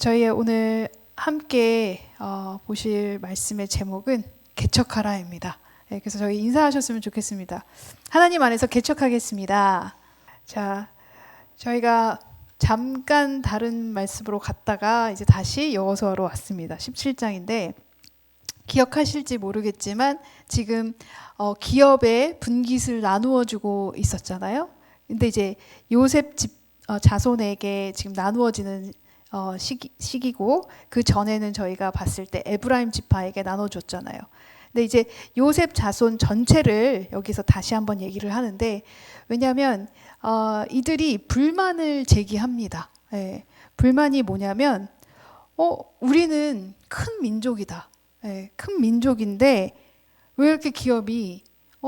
저희 오늘 함께 보실 말씀의 제목은 개척하라입니다. 네, 그래서 저희 인사하셨으면 좋겠습니다. 하나님 안에서 개척하겠습니다. 자, 저희가 잠깐 다른 말씀으로 갔다가 이제 다시 여호수아로 왔습니다. 17장인데 기억하실지 모르겠지만 지금 기업의 분깃을 나누어 주고 있었잖아요. 근데 이제 요셉 집 자손에게 지금 나누어지는 시기고, 그 전에는 저희가 봤을 때 에브라임 지파에게 나눠줬잖아요. 근데 이제 요셉 자손 전체를 여기서 다시 한번 얘기를 하는데, 왜냐하면 이들이 불만을 제기합니다. 예, 불만이 뭐냐면 우리는 큰 민족이다. 예, 큰 민족인데 왜 이렇게 기업이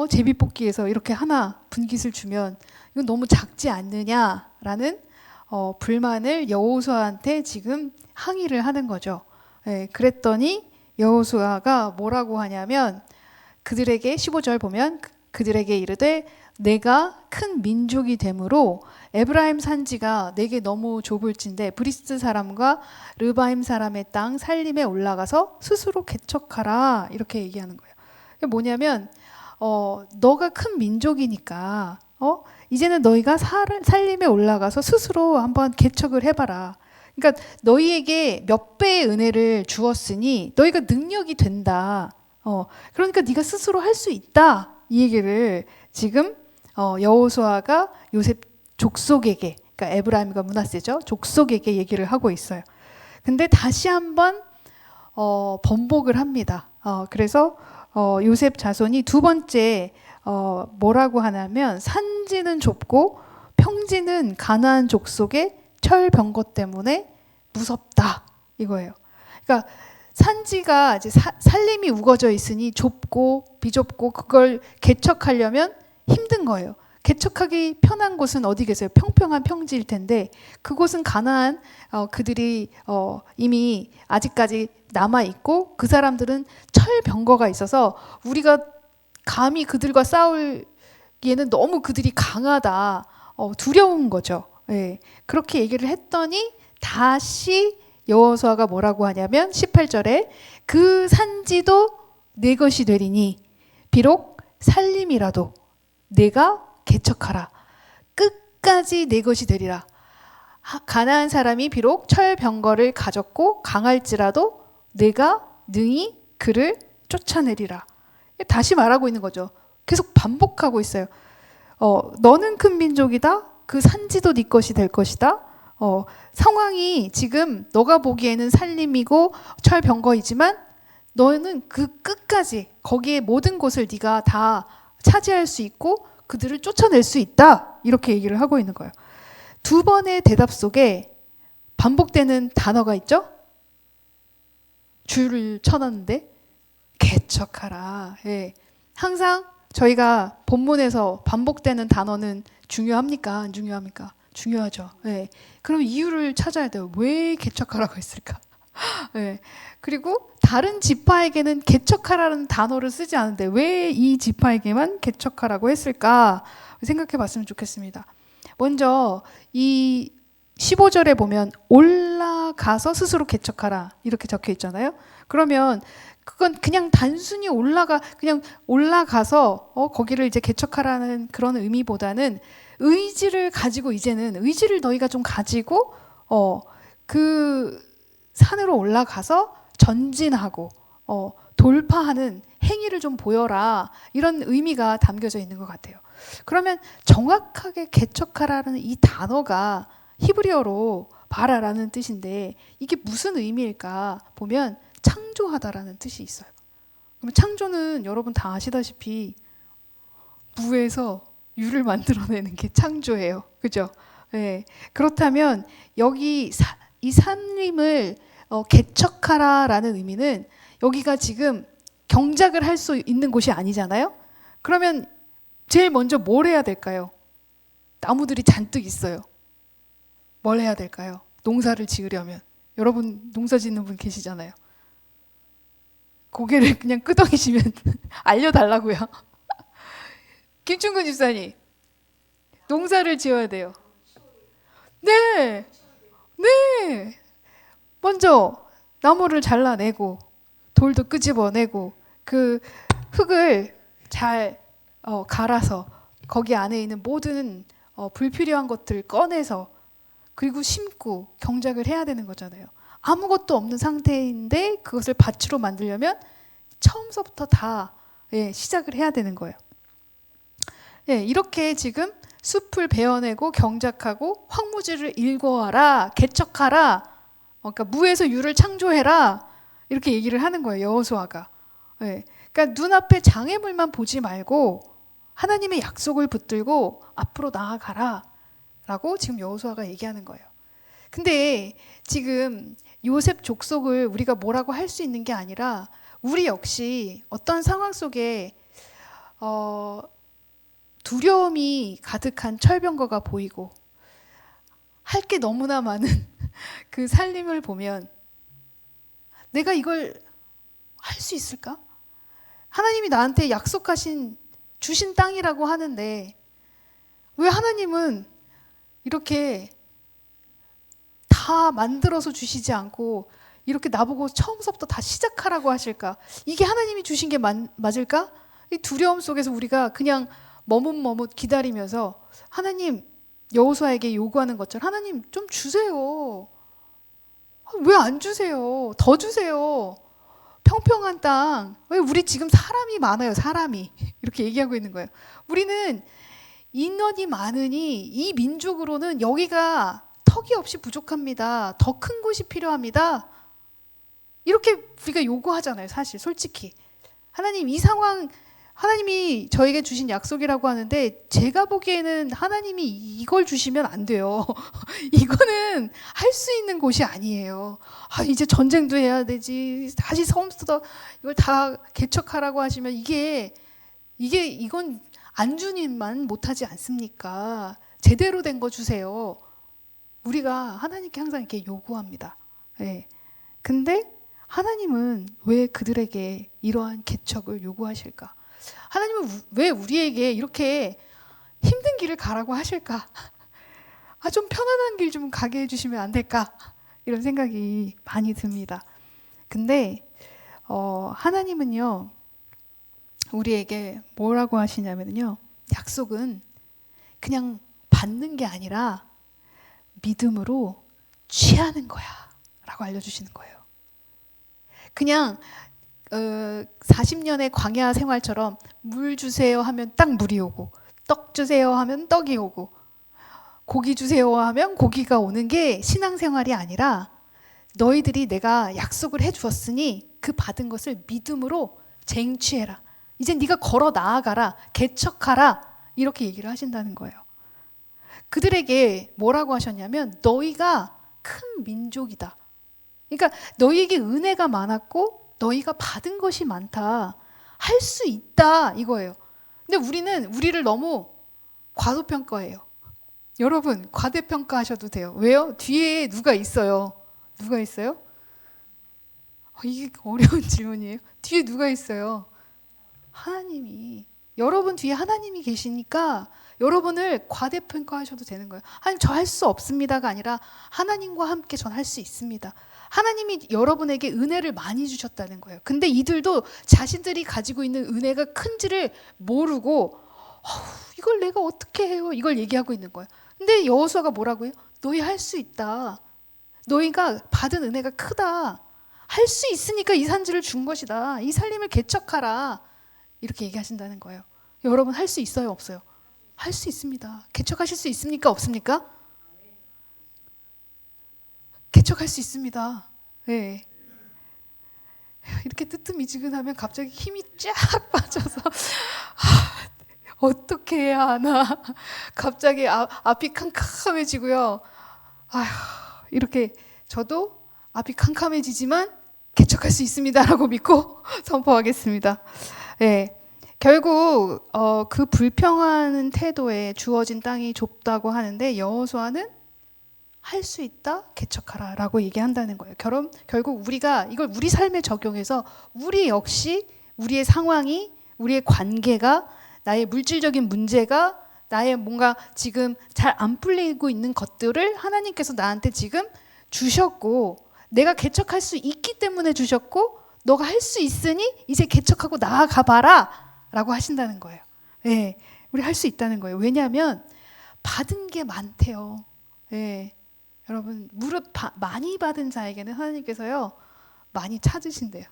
제비뽑기에서 이렇게 하나 분깃을 주면 이건 너무 작지 않느냐라는 불만을 여호수아한테 지금 항의를 하는 거죠. 예, 그랬더니 여호수아가 뭐라고 하냐면 그들에게 15절 보면 그들에게 이르되 내가 큰 민족이 되므로 에브라임 산지가 내게 너무 좁을진데 브리스 사람과 르바임 사람의 땅 살림에 올라가서 스스로 개척하라, 이렇게 얘기하는 거예요. 그게 뭐냐면 너가 큰 민족이니까 이제는 너희가 살림에 올라가서 스스로 한번 개척을 해봐라. 그러니까 너희에게 몇 배의 은혜를 주었으니 너희가 능력이 된다. 그러니까 네가 스스로 할 수 있다. 이 얘기를 지금 여호수아가 요셉 족속에게, 그러니까 에브라임과 므낫세죠, 족속에게 얘기를 하고 있어요. 근데 다시 한번 번복을 합니다. 그래서 요셉 자손이 두 번째 뭐라고 하냐면 산지는 좁고 평지는 가나안 족속의 철병거 때문에 무섭다, 이거예요. 그러니까 산지가 이제 살림이 우거져 있으니 좁고 비좁고 그걸 개척하려면 힘든 거예요. 개척하기 편한 곳은 어디 계세요? 평평한 평지일 텐데 그곳은 가나안 그들이 이미 아직까지 남아 있고 그 사람들은 철병거가 있어서 우리가 감히 그들과 싸울기에는 너무 그들이 강하다, 두려운 거죠. 예, 그렇게 얘기를 했더니 다시 여호수아가 뭐라고 하냐면 18절에 그 산지도 내 것이 되리니 비록 살림이라도 내가 개척하라. 끝까지 내 것이 되리라. 가나안 사람이 비록 철병거를 가졌고 강할지라도 내가 능히 그를 쫓아내리라. 다시 말하고 있는 거죠. 계속 반복하고 있어요. 너는 큰 민족이다. 그 산지도 네 것이 될 것이다. 상황이 지금 너가 보기에는 살림이고 철병거이지만 너는 그 끝까지 거기에 모든 곳을 네가 다 차지할 수 있고 그들을 쫓아낼 수 있다, 이렇게 얘기를 하고 있는 거예요. 두 번의 대답 속에 반복되는 단어가 있죠. 줄을 쳐놨는데 개척하라. 예. 항상 저희가 본문에서 반복되는 단어는 중요합니까? 안 중요합니까? 중요하죠. 예. 그럼 이유를 찾아야 돼요. 왜 개척하라고 했을까? 예. 그리고 다른 지파에게는 개척하라는 단어를 쓰지 않은데 왜 이 지파에게만 개척하라고 했을까? 생각해 봤으면 좋겠습니다. 먼저 이 15절에 보면 올라가서 스스로 개척하라, 이렇게 적혀 있잖아요. 그러면 그건 그냥 단순히 그냥 올라가서 거기를 이제 개척하라는 그런 의미보다는 의지를 가지고, 이제는 의지를 너희가 좀 가지고 그 산으로 올라가서 전진하고 돌파하는 행위를 좀 보여라, 이런 의미가 담겨져 있는 것 같아요. 그러면 정확하게 개척하라는 이 단어가 히브리어로 바라라는 뜻인데 이게 무슨 의미일까 보면 창조하다라는 뜻이 있어요. 그러면 창조는 여러분 다 아시다시피 무에서 유를 만들어내는 게 창조예요. 그죠? 네. 그렇다면 여기 이 산림을 개척하라라는 의미는 여기가 지금 경작을 할 수 있는 곳이 아니잖아요. 그러면 제일 먼저 뭘 해야 될까요? 나무들이 잔뜩 있어요. 뭘 해야 될까요? 농사를 지으려면. 여러분 농사 짓는 분 계시잖아요. 고개를 그냥 끄덕이시면 알려달라고요. 김충근 집사님, 농사를 지어야 돼요. 네, 네. 먼저 나무를 잘라내고 돌도 끄집어내고 그 흙을 잘 갈아서 거기 안에 있는 모든 불필요한 것들을 꺼내서 그리고 심고 경작을 해야 되는 거잖아요. 아무것도 없는 상태인데 그것을 밭으로 만들려면 처음서부터 다 시작을 해야 되는 거예요. 이렇게 지금 숲을 베어내고 경작하고 황무지를 일궈하라, 개척하라, 그러니까 무에서 유를 창조해라 이렇게 얘기를 하는 거예요. 여호수아가. 그러니까 눈앞에 장애물만 보지 말고 하나님의 약속을 붙들고 앞으로 나아가라 라고 지금 여호수아가 얘기하는 거예요. 근데 지금 요셉 족속을 우리가 뭐라고 할 수 있는 게 아니라 우리 역시 어떤 상황 속에 두려움이 가득한 철병거가 보이고 할 게 너무나 많은 그 살림을 보면 내가 이걸 할 수 있을까? 하나님이 나한테 약속하신 주신 땅이라고 하는데 왜 하나님은 이렇게 다 만들어서 주시지 않고 이렇게 나보고 처음부터 다 시작하라고 하실까? 이게 하나님이 주신 게 맞을까? 이 두려움 속에서 우리가 그냥 머뭇머뭇 기다리면서 하나님, 여호수아에게 요구하는 것처럼 하나님 좀 주세요. 왜 안 주세요? 더 주세요. 평평한 땅. 왜 우리 지금 사람이 많아요, 사람이. 이렇게 얘기하고 있는 거예요. 우리는 인원이 많으니 이 민족으로는 여기가 턱이 없이 부족합니다. 더 큰 곳이 필요합니다. 이렇게 우리가 요구하잖아요, 사실 솔직히. 하나님 이 상황 하나님이 저에게 주신 약속이라고 하는데 제가 보기에는 하나님이 이걸 주시면 안 돼요. 이거는 할 수 있는 곳이 아니에요. 이제 전쟁도 해야 되지. 다시 처음부터 이걸 다 개척하라고 하시면 이건 안주님만 못하지 않습니까? 제대로 된 거 주세요. 우리가 하나님께 항상 이렇게 요구합니다. 근데 하나님은 왜 그들에게 이러한 개척을 요구하실까? 하나님은 왜 우리에게 이렇게 힘든 길을 가라고 하실까? 좀 편안한 길 좀 가게 해주시면 안 될까? 이런 생각이 많이 듭니다. 근데 하나님은요 우리에게 뭐라고 하시냐면요 약속은 그냥 받는 게 아니라 믿음으로 취하는 거야 라고 알려주시는 거예요. 그냥 40년의 광야 생활처럼 물 주세요 하면 딱 물이 오고 떡 주세요 하면 떡이 오고 고기 주세요 하면 고기가 오는 게 신앙생활이 아니라 너희들이 내가 약속을 해주었으니 그 받은 것을 믿음으로 쟁취해라. 이제 네가 걸어 나아가라. 개척하라. 이렇게 얘기를 하신다는 거예요. 그들에게 뭐라고 하셨냐면 너희가 큰 민족이다. 그러니까 너희에게 은혜가 많았고 너희가 받은 것이 많다. 할 수 있다 이거예요. 근데 우리는 우리를 너무 과소평가해요. 여러분 과대평가하셔도 돼요. 왜요? 뒤에 누가 있어요. 누가 있어요? 이게 어려운 질문이에요. 뒤에 누가 있어요? 하나님이. 여러분 뒤에 하나님이 계시니까 여러분을 과대평가하셔도 되는 거예요. 하나님 저 할 수 없습니다가 아니라 하나님과 함께 전 할 수 있습니다. 하나님이 여러분에게 은혜를 많이 주셨다는 거예요. 근데 이들도 자신들이 가지고 있는 은혜가 큰지를 모르고 이걸 내가 어떻게 해요? 이걸 얘기하고 있는 거예요. 근데 여호수아가 뭐라고요? 너희 할 수 있다. 너희가 받은 은혜가 크다. 할 수 있으니까 이 산지를 준 것이다. 이 살림을 개척하라. 이렇게 얘기하신다는 거예요. 여러분 할 수 있어요? 없어요? 할 수 있습니다. 개척하실 수 있습니까? 없습니까? 개척할 수 있습니다. 네. 이렇게 뜨뜻미지근하면 갑자기 힘이 쫙 빠져서 어떻게 해야 하나 갑자기 앞이 캄캄해지고요. 이렇게 저도 앞이 캄캄해지지만 개척할 수 있습니다라고 믿고 선포하겠습니다. 네. 결국 그 불평하는 태도에 주어진 땅이 좁다고 하는데 여호수아는 할 수 있다, 개척하라 라고 얘기한다는 거예요. 결국 우리가 이걸 우리 삶에 적용해서 우리 역시 우리의 상황이, 우리의 관계가, 나의 물질적인 문제가, 나의 뭔가 지금 잘 안 풀리고 있는 것들을 하나님께서 나한테 지금 주셨고 내가 개척할 수 있기 때문에 주셨고 너가 할 수 있으니 이제 개척하고 나아가 봐라 라고 하신다는 거예요. 예, 우리 할 수 있다는 거예요. 왜냐하면 받은 게 많대요. 예, 여러분 무릇 많이 받은 자에게는 하나님께서요 많이 찾으신대요.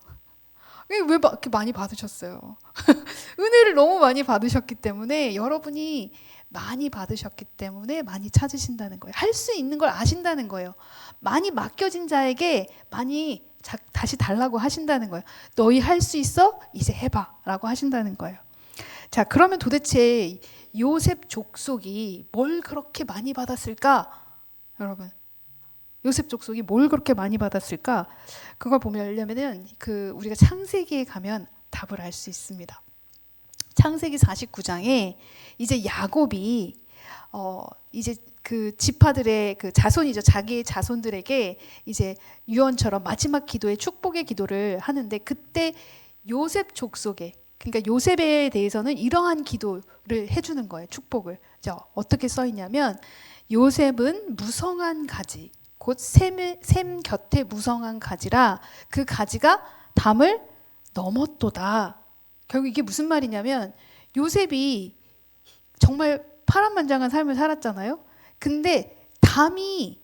왜 이렇게 많이 받으셨어요? 은혜를 너무 많이 받으셨기 때문에, 여러분이 많이 받으셨기 때문에 많이 찾으신다는 거예요. 할 수 있는 걸 아신다는 거예요. 많이 맡겨진 자에게 많이 다시 달라고 하신다는 거예요. 너희 할 수 있어? 이제 해봐 라고 하신다는 거예요. 자, 그러면 도대체 요셉 족속이 뭘 그렇게 많이 받았을까? 여러분, 요셉 족속이 뭘 그렇게 많이 받았을까? 그걸 보려면은 우리가 창세기에 가면 답을 알 수 있습니다. 창세기 49장에 이제 야곱이 이제 그 지파들의 그 자손이죠. 자기의 자손들에게 이제 유언처럼 마지막 기도에 축복의 기도를 하는데, 그때 요셉 족속에, 그러니까 요셉에 대해서는 이러한 기도를 해주는 거예요. 축복을. 어떻게 써 있냐면, 요셉은 무성한 가지, 곧 샘 곁에 무성한 가지라 그 가지가 담을 넘었도다. 결국 이게 무슨 말이냐면, 요셉이 정말 파란만장한 삶을 살았잖아요. 근데 담이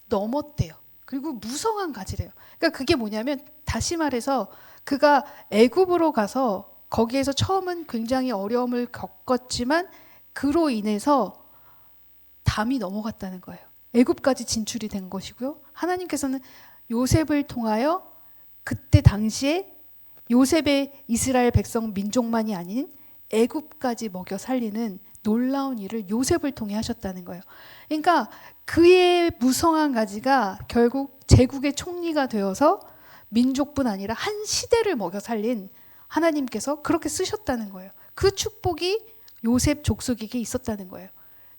넘었대요. 그리고 무성한 가지래요. 그러니까 그게 뭐냐면, 다시 말해서 그가 애굽으로 가서 거기에서 처음은 굉장히 어려움을 겪었지만 그로 인해서 담이 넘어갔다는 거예요. 애굽까지 진출이 된 것이고요. 하나님께서는 요셉을 통하여 그때 당시에 요셉의 이스라엘 백성 민족만이 아닌 애굽까지 먹여 살리는 놀라운 일을 요셉을 통해 하셨다는 거예요. 그러니까 그의 무성한 가지가 결국 제국의 총리가 되어서 민족뿐 아니라 한 시대를 먹여 살린 하나님께서 그렇게 쓰셨다는 거예요. 그 축복이 요셉 족속에게 있었다는 거예요.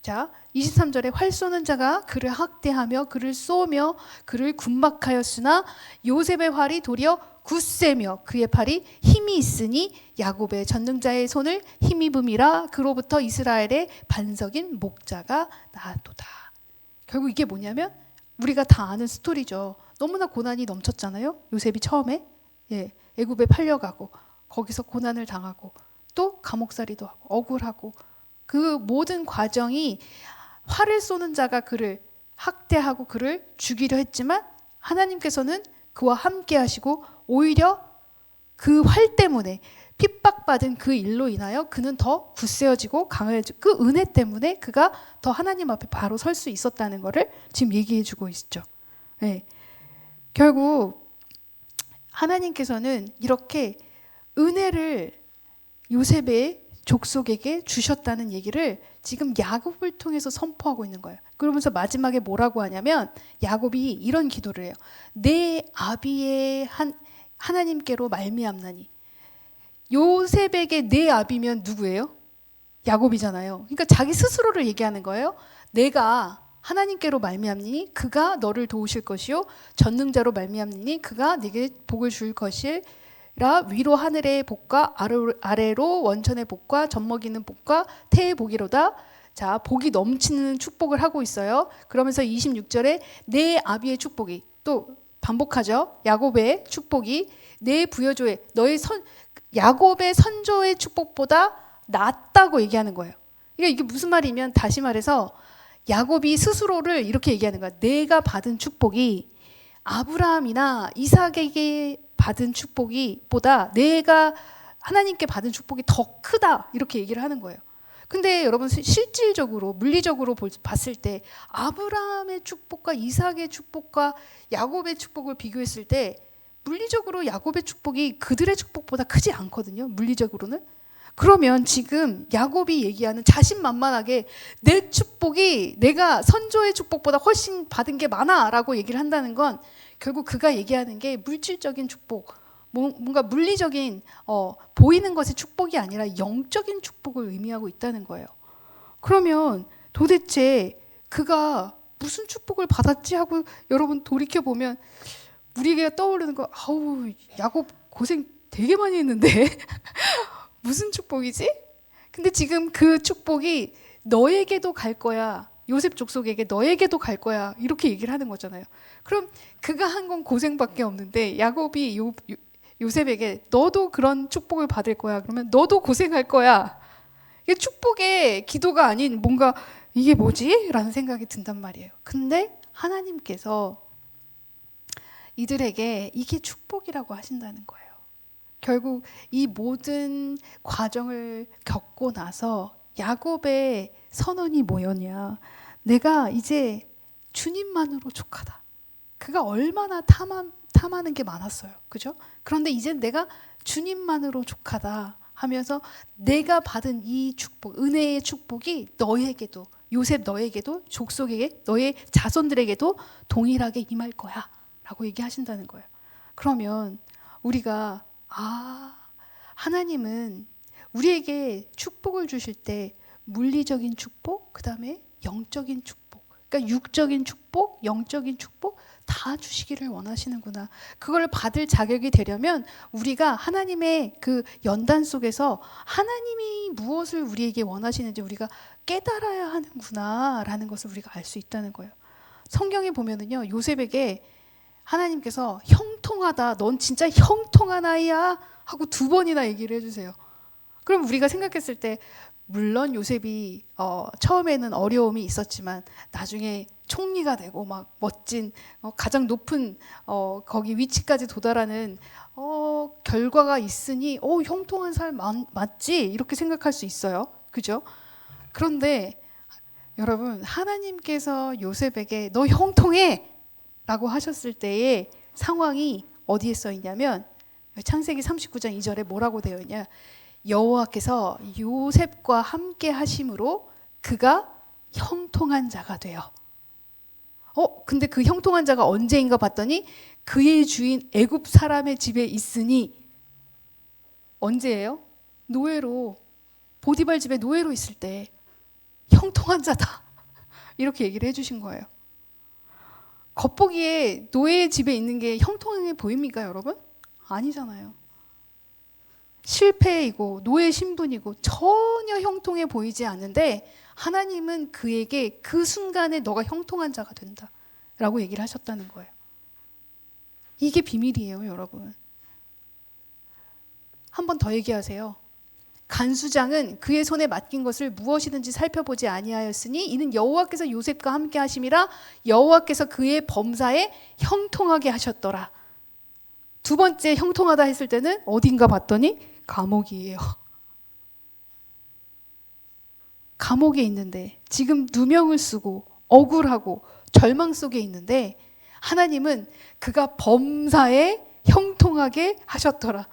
자, 23절에 활 쏘는 자가 그를 학대하며 그를 쏘며 그를 군박하였으나 요셉의 활이 도리어 굳세며 그의 팔이 힘이 있으니 야곱의 전능자의 손을 힘입음이라 그로부터 이스라엘의 반석인 목자가 나도다. 결국 이게 뭐냐면 우리가 다 아는 스토리죠. 너무나 고난이 넘쳤잖아요. 요셉이 처음에 애굽에 팔려가고 거기서 고난을 당하고 또 감옥살이도 하고 억울하고, 그 모든 과정이 활을 쏘는 자가 그를 학대하고 그를 죽이려 했지만 하나님께서는 그와 함께 하시고 오히려 그 활 때문에 핍박받은 그 일로 인하여 그는 더 굳세어지고 강해지고, 그 은혜 때문에 그가 더 하나님 앞에 바로 설 수 있었다는 것을 지금 얘기해 주고 있죠. 네. 결국 하나님께서는 이렇게 은혜를 요셉의 족속에게 주셨다는 얘기를 지금 야곱을 통해서 선포하고 있는 거예요. 그러면서 마지막에 뭐라고 하냐면, 야곱이 이런 기도를 해요. 내 아비의 하나님께로 말미암나니. 요셉에게 내 아비면 누구예요? 야곱이잖아요. 그러니까 자기 스스로를 얘기하는 거예요. 내가 하나님께로 말미암니 그가 너를 도우실 것이요 전능자로 말미암니 그가 네게 복을 줄 것이라. 위로 하늘의 복과 아래로 원천의 복과 젖먹이는 복과 태의 복이로다. 자, 복이 넘치는 축복을 하고 있어요. 그러면서 26절에 내 아비의 축복이, 또 반복하죠. 야곱의 축복이 내 부여조의 너의 야곱의 선조의 축복보다 낫다고 얘기하는 거예요. 그러니까 이게 무슨 말이면, 다시 말해서 야곱이 스스로를 이렇게 얘기하는 거야. 내가 받은 축복이 아브라함이나 이삭에게 받은 축복이 보다 내가 하나님께 받은 축복이 더 크다, 이렇게 얘기를 하는 거예요. 근데 여러분, 실질적으로 물리적으로 봤을 때 아브라함의 축복과 이삭의 축복과 야곱의 축복을 비교했을 때 물리적으로 야곱의 축복이 그들의 축복보다 크지 않거든요. 물리적으로는. 그러면 지금 야곱이 얘기하는 자신만만하게 내 축복이 내가 선조의 축복보다 훨씬 받은 게 많아 라고 얘기를 한다는 건, 결국 그가 얘기하는 게 물질적인 축복, 뭔가 물리적인 보이는 것의 축복이 아니라 영적인 축복을 의미하고 있다는 거예요. 그러면 도대체 그가 무슨 축복을 받았지 하고 여러분 돌이켜보면 우리에게 떠오르는 거, 아우 야곱 고생 되게 많이 했는데 무슨 축복이지? 근데 지금 그 축복이 너에게도 갈 거야 요셉 족속에게 너에게도 갈 거야. 이렇게 얘기를 하는 거잖아요. 그럼 그가 한 건 고생밖에 없는데 야곱이 요셉에게 너도 그런 축복을 받을 거야. 그러면 너도 고생할 거야. 이게 축복의 기도가 아닌 뭔가 이게 뭐지? 라는 생각이 든단 말이에요. 근데 하나님께서 이들에게 이게 축복이라고 하신다는 거예요. 결국 이 모든 과정을 겪고 나서 야곱의 선언이 뭐였냐? 내가 이제 주님만으로 족하다. 그가 얼마나 탐하는 게 많았어요. 그죠? 그런데 이제 내가 주님만으로 족하다 하면서 내가 받은 이 축복, 은혜의 축복이 너에게도, 요셉 너에게도, 족속에게, 너의 자손들에게도 동일하게 임할 거야 라고 얘기하신다는 거예요. 그러면 우리가 하나님은 우리에게 축복을 주실 때 물리적인 축복, 그 다음에 영적인 축복, 그러니까 육적인 축복, 영적인 축복 다 주시기를 원하시는구나. 그걸 받을 자격이 되려면 우리가 하나님의 그 연단 속에서 하나님이 무엇을 우리에게 원하시는지 우리가 깨달아야 하는구나 라는 것을 우리가 알 수 있다는 거예요. 성경에 보면은요, 요셉에게 하나님께서 형통하다, 넌 진짜 형통한 아이야 하고 2번이나 얘기를 해주세요. 그럼 우리가 생각했을 때 물론 요셉이 처음에는 어려움이 있었지만 나중에 총리가 되고 막 멋진 가장 높은 거기 위치까지 도달하는 결과가 있으니 형통한 사람 맞지? 이렇게 생각할 수 있어요. 그죠? 그런데 여러분, 하나님께서 요셉에게 너 형통해! 라고 하셨을 때의 상황이 어디에 써 있냐면 창세기 39장 2절에 뭐라고 되어 있냐? 여호와께서 요셉과 함께 하심으로 그가 형통한 자가 되어. 근데 그 형통한 자가 언제인가 봤더니 그의 주인 애굽 사람의 집에 있으니 언제예요? 노예로, 보디발 집에 노예로 있을 때 형통한 자다. 이렇게 얘기를 해주신 거예요. 겉보기에 노예 집에 있는 게 형통해 보입니까, 여러분? 아니잖아요. 실패이고 노예 신분이고 전혀 형통해 보이지 않는데 하나님은 그에게 그 순간에 너가 형통한 자가 된다 라고 얘기를 하셨다는 거예요. 이게 비밀이에요, 여러분. 한 번 더 얘기하세요. 간수장은 그의 손에 맡긴 것을 무엇이든지 살펴보지 아니하였으니 이는 여호와께서 요셉과 함께 하심이라 여호와께서 그의 범사에 형통하게 하셨더라. 2번째 형통하다 했을 때는 어딘가 봤더니 감옥이에요. 감옥에 있는데 지금 누명을 쓰고 억울하고 절망 속에 있는데 하나님은 그가 범사에 형통하게 하셨더라.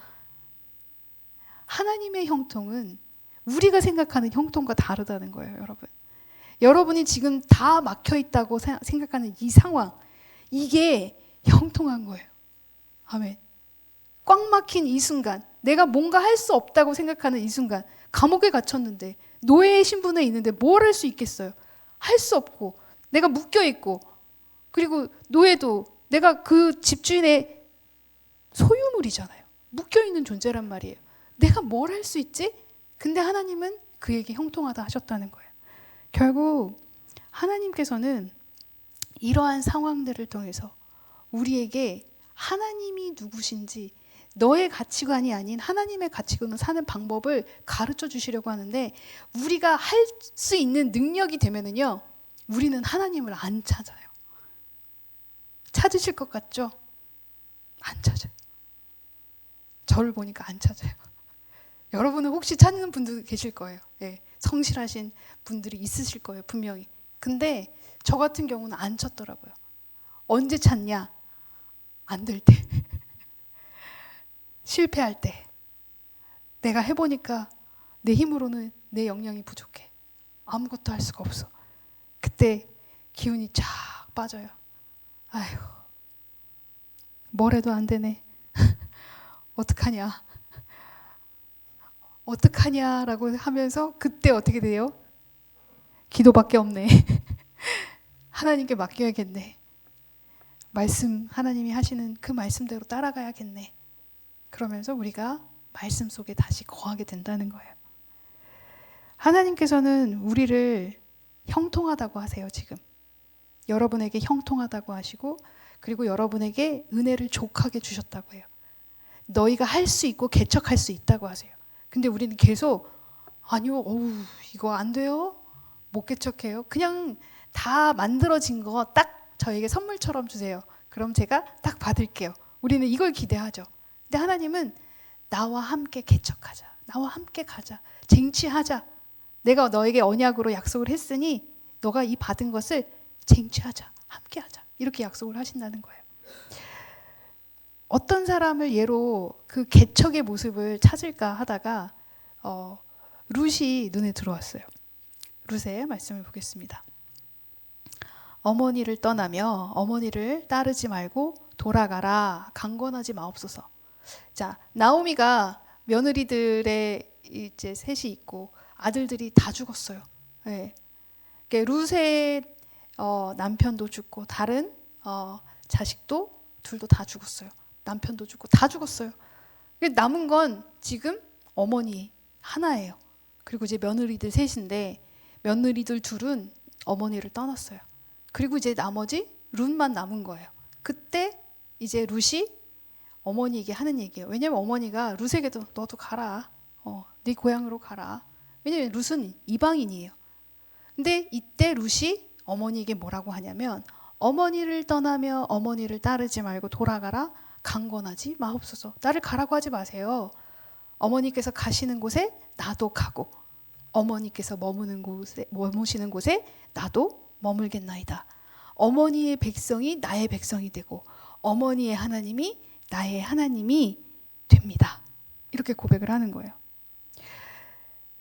하나님의 형통은 우리가 생각하는 형통과 다르다는 거예요, 여러분. 여러분이 지금 다 막혀 있다고 생각하는 이 상황, 이게 형통한 거예요. 아멘. 꽉 막힌 이 순간, 내가 뭔가 할 수 없다고 생각하는 이 순간, 감옥에 갇혔는데 노예의 신분에 있는데 뭘 할 수 있겠어요? 할 수 없고 내가 묶여 있고 그리고 노예도 내가 그 집주인의 소유물이잖아요. 묶여 있는 존재란 말이에요. 내가 뭘 할 수 있지? 근데 하나님은 그에게 형통하다 하셨다는 거예요. 결국 하나님께서는 이러한 상황들을 통해서 우리에게 하나님이 누구신지 너의 가치관이 아닌 하나님의 가치관을 사는 방법을 가르쳐 주시려고 하는데 우리가 할 수 있는 능력이 되면은요, 우리는 하나님을 안 찾아요. 찾으실 것 같죠? 안 찾아요. 저를 보니까 안 찾아요. 여러분은 혹시 찾는 분들 계실 거예요. 예, 성실하신 분들이 있으실 거예요, 분명히. 근데 저 같은 경우는 안 찾더라고요. 언제 찾냐? 안 될 때. 실패할 때. 내가 해보니까 내 힘으로는 내 역량이 부족해. 아무것도 할 수가 없어. 그때 기운이 쫙 빠져요. 아이고, 뭘 해도 안 되네. 어떡하냐. 어떡하냐라고 하면서 그때 어떻게 돼요? 기도밖에 없네. 하나님께 맡겨야겠네. 말씀, 하나님이 하시는 그 말씀대로 따라가야겠네. 그러면서 우리가 말씀 속에 다시 거하게 된다는 거예요. 하나님께서는 우리를 형통하다고 하세요. 지금 여러분에게 형통하다고 하시고, 그리고 여러분에게 은혜를 족하게 주셨다고 해요. 너희가 할 수 있고 개척할 수 있다고 하세요. 근데 우리는 계속 아니요, 이거 안 돼요, 못 개척해요. 그냥 다 만들어진 거 딱 저에게 선물처럼 주세요. 그럼 제가 딱 받을게요. 우리는 이걸 기대하죠. 근데 하나님은 나와 함께 개척하자, 나와 함께 가자, 쟁취하자. 내가 너에게 언약으로 약속을 했으니 너가 이 받은 것을 쟁취하자, 함께하자, 이렇게 약속을 하신다는 거예요. 어떤 사람을 예로 그 개척의 모습을 찾을까 하다가 룻이 눈에 들어왔어요. 룻의 말씀을 보겠습니다. 어머니를 떠나며 어머니를 따르지 말고 돌아가라, 강권하지 마옵소서. 자, 나오미가 며느리들의 이제 셋이 있고 아들들이 다 죽었어요. 네. 룻의 남편도 죽고 다른 자식도 둘도 다 죽었어요. 남편도 죽고 다 죽었어요. 남은 건 지금 어머니 하나예요. 그리고 이제 며느리들 셋인데 며느리들 둘은 어머니를 떠났어요. 그리고 이제 나머지 룻만 남은 거예요. 그때 이제 룻이 어머니에게 하는 얘기예요. 왜냐면 어머니가 룻에게도 너도 가라, 네 고향으로 가라. 왜냐면 룻은 이방인이에요. 근데 이때 룻이 어머니에게 뭐라고 하냐면 어머니를 떠나며 어머니를 따르지 말고 돌아가라, 강권하지 마옵소서. 나를 가라고 하지 마세요. 어머니께서 가시는 곳에 나도 가고 어머니께서 머무시는 곳에 나도 머물겠나이다. 어머니의 백성이 나의 백성이 되고 어머니의 하나님이 나의 하나님이 됩니다. 이렇게 고백을 하는 거예요.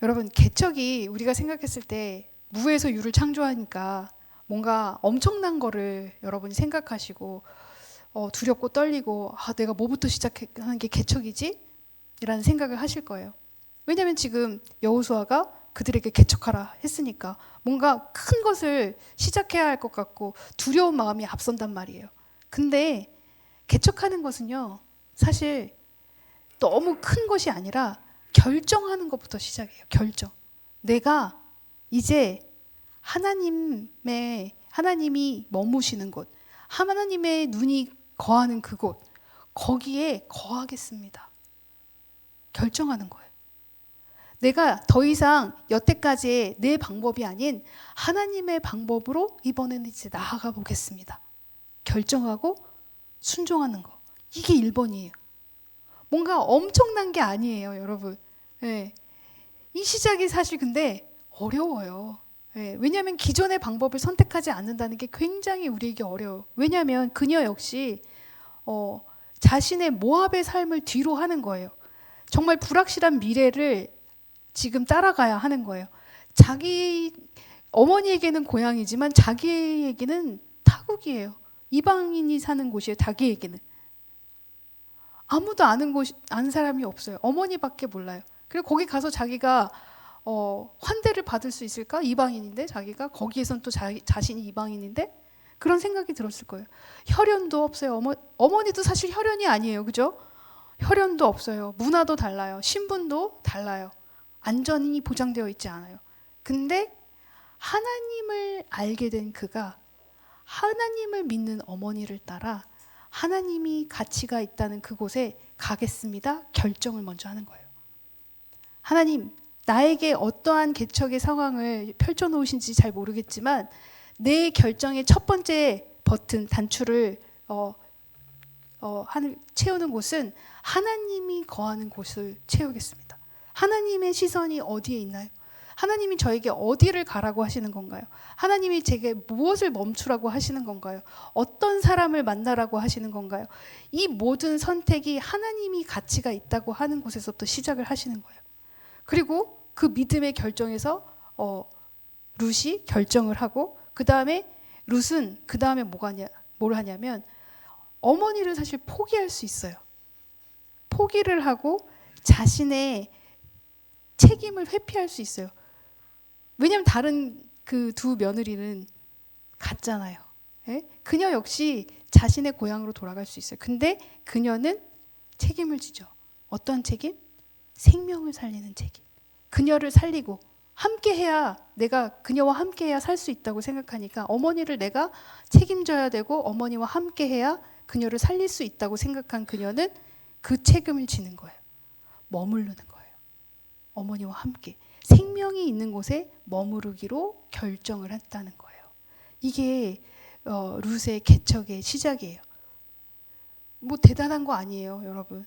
여러분, 개척이 우리가 생각했을 때 무에서 유를 창조하니까 뭔가 엄청난 거를 여러분이 생각하시고 두렵고 떨리고 내가 뭐부터 시작하는 게 개척이지? 이라는 생각을 하실 거예요. 왜냐하면 지금 여호수아가 그들에게 개척하라 했으니까 뭔가 큰 것을 시작해야 할 것 같고 두려운 마음이 앞선단 말이에요. 근데 개척하는 것은요, 사실 너무 큰 것이 아니라 결정하는 것부터 시작해요. 결정. 내가 이제 하나님이 머무시는 곳, 하나님의 눈이 거하는 그곳, 거기에 거하겠습니다. 결정하는 거예요. 내가 더 이상 여태까지의 내 방법이 아닌 하나님의 방법으로 이번에는 이제 나아가 보겠습니다. 결정하고 순종하는 거. 이게 1번이에요. 뭔가 엄청난 게 아니에요, 여러분. 네. 이 시작이 사실 근데 어려워요. 네. 왜냐하면 기존의 방법을 선택하지 않는다는 게 굉장히 우리에게 어려워요. 왜냐하면 그녀 역시 자신의 모압의 삶을 뒤로 하는 거예요. 정말 불확실한 미래를 지금 따라가야 하는 거예요. 자기 어머니에게는 고향이지만 자기에게는 타국이에요. 이방인이 사는 곳이에요. 자기에게는 아무도 아는 사람이 없어요. 어머니밖에 몰라요. 그리고 거기 가서 자기가 환대를 받을 수 있을까? 이방인인데 자기가 거기에선 또 자신이 이방인인데 그런 생각이 들었을 거예요. 혈연도 없어요. 어머니도 사실 혈연이 아니에요. 그죠? 혈연도 없어요. 문화도 달라요. 신분도 달라요. 안전이 보장되어 있지 않아요. 근데 하나님을 알게 된 그가 하나님을 믿는 어머니를 따라 하나님이 가치가 있다는 그곳에 가겠습니다. 결정을 먼저 하는 거예요. 하나님, 나에게 어떠한 개척의 상황을 펼쳐놓으신지 잘 모르겠지만 내 결정의 첫 번째 버튼, 단추를 채우는 곳은 하나님이 거하는 곳을 채우겠습니다. 하나님의 시선이 어디에 있나요? 하나님이 저에게 어디를 가라고 하시는 건가요? 하나님이 제게 무엇을 멈추라고 하시는 건가요? 어떤 사람을 만나라고 하시는 건가요? 이 모든 선택이 하나님이 가치가 있다고 하는 곳에서부터 시작을 하시는 거예요. 그리고 그 믿음의 결정에서 룻이 결정을 하고 그 다음에 룻은 그 다음에 뭘 하냐면 어머니를 사실 포기할 수 있어요. 포기를 하고 자신의 책임을 회피할 수 있어요. 왜냐하면 다른 그 두 며느리는 갔잖아요. 예? 그녀 역시 자신의 고향으로 돌아갈 수 있어요. 근데 그녀는 책임을 지죠. 어떤 책임? 생명을 살리는 책임. 그녀를 살리고 함께해야, 내가 그녀와 함께해야 살 수 있다고 생각하니까 어머니를 내가 책임져야 되고 어머니와 함께해야 그녀를 살릴 수 있다고 생각한 그녀는 그 책임을 지는 거예요. 머무르는 거예요. 어머니와 함께 생명이 있는 곳에 머무르기로 결정을 했다는 거예요. 이게 룻의 개척의 시작이에요. 뭐 대단한 거 아니에요, 여러분.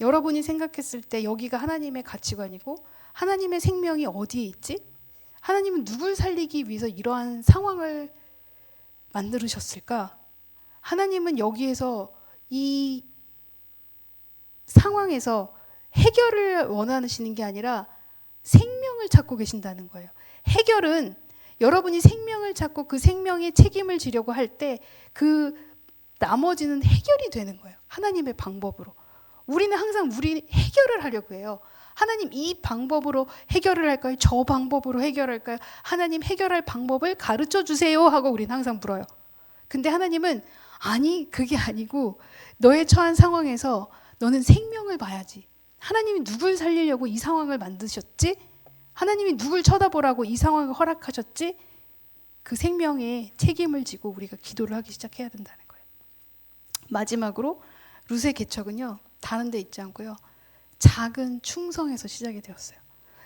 여러분이 생각했을 때 여기가 하나님의 가치관이고 하나님의 생명이 어디에 있지? 하나님은 누굴 살리기 위해서 이러한 상황을 만들으셨을까? 하나님은 여기에서 이 상황에서 해결을 원하시는 게 아니라 생명을 찾고 계신다는 거예요. 해결은 여러분이 생명을 찾고 그 생명의 책임을 지려고 할 때 그 나머지는 해결이 되는 거예요. 하나님의 방법으로. 우리는 항상 우리 해결을 하려고 해요. 하나님 이 방법으로 해결을 할까요? 저 방법으로 해결할까요? 하나님 해결할 방법을 가르쳐 주세요 하고 우리는 항상 물어요. 근데 하나님은 아니, 그게 아니고 너의 처한 상황에서 너는 생명을 봐야지. 하나님이 누굴 살리려고 이 상황을 만드셨지? 하나님이 누굴 쳐다보라고 이 상황을 허락하셨지? 그 생명에 책임을 지고 우리가 기도를 하기 시작해야 된다는 거예요. 마지막으로 룻의 개척은요, 다른 데 있지 않고요, 작은 충성에서 시작이 되었어요.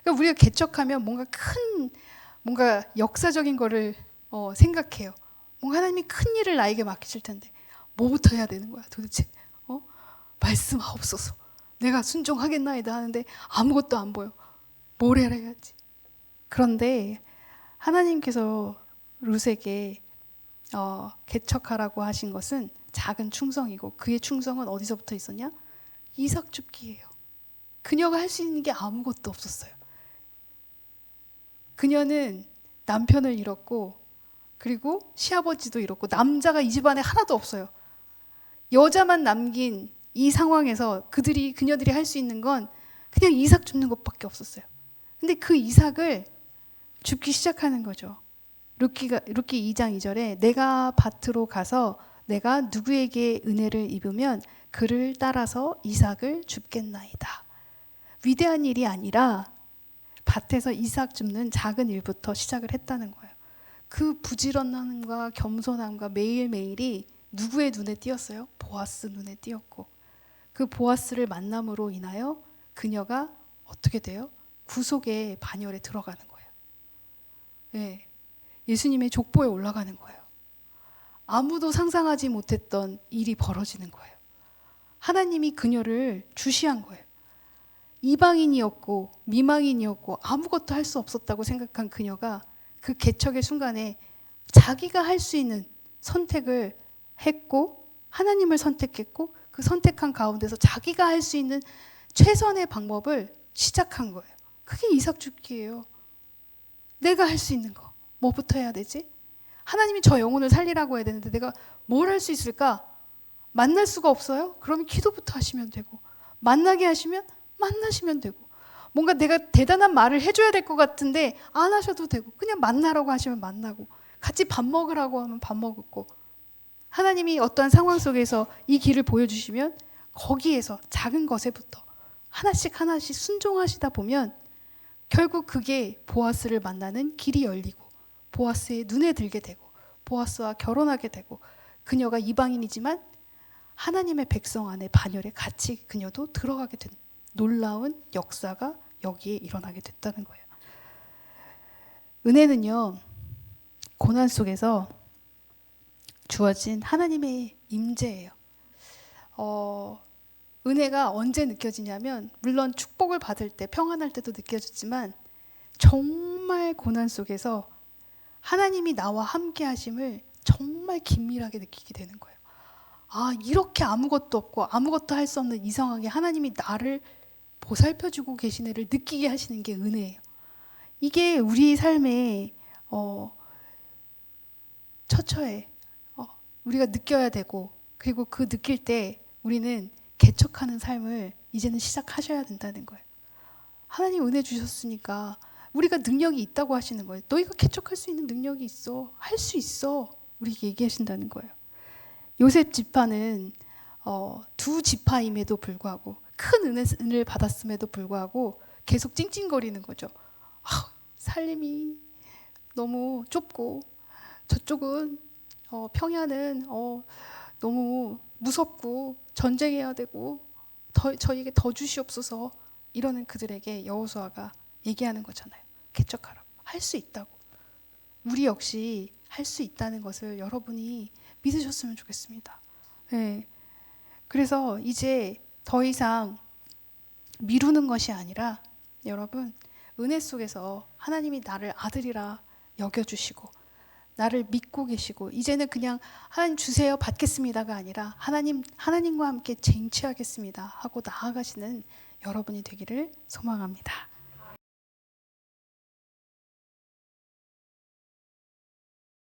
그러니까 우리가 개척하면 뭔가 역사적인 거를 생각해요. 뭔가 하나님이 큰 일을 나에게 맡기실 텐데 뭐부터 해야 되는 거야 도대체? 말씀하옵소서. 내가 순종하겠나이다 하는데 아무것도 안 보여. 뭘 해야지? 그런데 하나님께서 룻에게 개척하라고 하신 것은 작은 충성이고, 그의 충성은 어디서부터 있었냐? 이삭 줍기예요. 그녀가 할 수 있는 게 아무것도 없었어요. 그녀는 남편을 잃었고, 그리고 시아버지도 잃었고, 남자가 이 집안에 하나도 없어요. 여자만 남긴 이 상황에서 그녀들이 할 수 있는 건 그냥 이삭 줍는 것밖에 없었어요. 근데 그 이삭을 줍기 시작하는 거죠. 룻기 2장 2절에 내가 밭으로 가서 내가 누구에게 은혜를 입으면 그를 따라서 이삭을 줍겠나이다. 위대한 일이 아니라 밭에서 이삭 줍는 작은 일부터 시작을 했다는 거예요. 그 부지런함과 겸손함과 매일매일이 누구의 눈에 띄었어요? 보아스 눈에 띄었고, 그 보아스를 만남으로 인하여 그녀가 어떻게 돼요? 구속의 반열에 들어가는 거예요. 네. 예수님의 족보에 올라가는 거예요. 아무도 상상하지 못했던 일이 벌어지는 거예요. 하나님이 그녀를 주시한 거예요. 이방인이었고 미망인이었고 아무것도 할 수 없었다고 생각한 그녀가 그 개척의 순간에 자기가 할 수 있는 선택을 했고, 하나님을 선택했고, 그 선택한 가운데서 자기가 할 수 있는 최선의 방법을 시작한 거예요. 그게 이삭 줍기예요. 내가 할 수 있는 거 뭐부터 해야 되지? 하나님이 저 영혼을 살리라고 해야 되는데 내가 뭘 할 수 있을까? 만날 수가 없어요? 그러면 기도부터 하시면 되고, 만나게 하시면 만나시면 되고, 뭔가 내가 대단한 말을 해줘야 될 것 같은데 안 하셔도 되고, 그냥 만나라고 하시면 만나고, 같이 밥 먹으라고 하면 밥 먹고, 하나님이 어떠한 상황 속에서 이 길을 보여주시면 거기에서 작은 것에부터 하나씩 하나씩 순종하시다 보면 결국 그게 보아스를 만나는 길이 열리고, 보아스의 눈에 들게 되고, 보아스와 결혼하게 되고, 그녀가 이방인이지만 하나님의 백성 안에 반열에 같이 그녀도 들어가게 된 놀라운 역사가 여기에 일어나게 됐다는 거예요. 은혜는요, 고난 속에서 주어진 하나님의 임재예요. 은혜가 언제 느껴지냐면, 물론 축복을 받을 때, 평안할 때도 느껴졌지만 정말 고난 속에서 하나님이 나와 함께 하심을 정말 긴밀하게 느끼게 되는 거예요. 아, 이렇게 아무것도 없고 아무것도 할 수 없는 이 상황에 하나님이 나를 보살펴주고 계시네를 느끼게 하시는 게 은혜예요. 이게 우리 삶의 처처에 우리가 느껴야 되고, 그리고 그 느낄 때 우리는 개척하는 삶을 이제는 시작하셔야 된다는 거예요. 하나님 은혜 주셨으니까 우리가 능력이 있다고 하시는 거예요. 너희가 개척할 수 있는 능력이 있어. 할 수 있어. 우리에게 얘기하신다는 거예요. 요셉 지파는 두 지파임에도 불구하고, 큰 은혜를 받았음에도 불구하고 계속 찡찡거리는 거죠. 살림이 너무 좁고 저쪽은 평야는 너무 무섭고 전쟁해야 되고 저에게 더 주시옵소서 이러는 그들에게 여호수아가 얘기하는 거잖아요. 개척하라. 할 수 있다고. 우리 역시 할 수 있다는 것을 여러분이 믿으셨으면 좋겠습니다. 네. 그래서 이제 더 이상 미루는 것이 아니라 여러분 은혜 속에서 하나님이 나를 아들이라 여겨주시고 나를 믿고 계시고 이제는 그냥 하나님 주세요 받겠습니다가 아니라 하나님과 함께 쟁취하겠습니다 하고 나아가시는 여러분이 되기를 소망합니다.